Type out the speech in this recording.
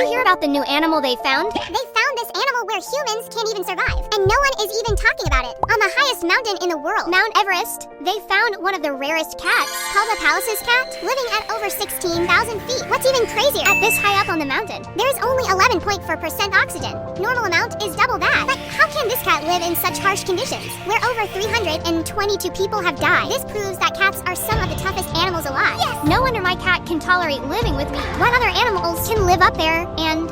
you hear about the new animal they found? They found this animal where humans can't even survive, and no one is even talking about it. On the highest mountain in the world, Mount Everest, they found one of the rarest cats, called a Pallas's cat, living at over 16,000 feet. What's even crazier, at this high up on the mountain. there's only 11.4% oxygen. Normal amount is double that. But how can this cat live in such harsh conditions, where over 322 people have died? This proves that cats are some of the toughest animals alive. No wonder my cat can tolerate living with me. What other animals can live up there and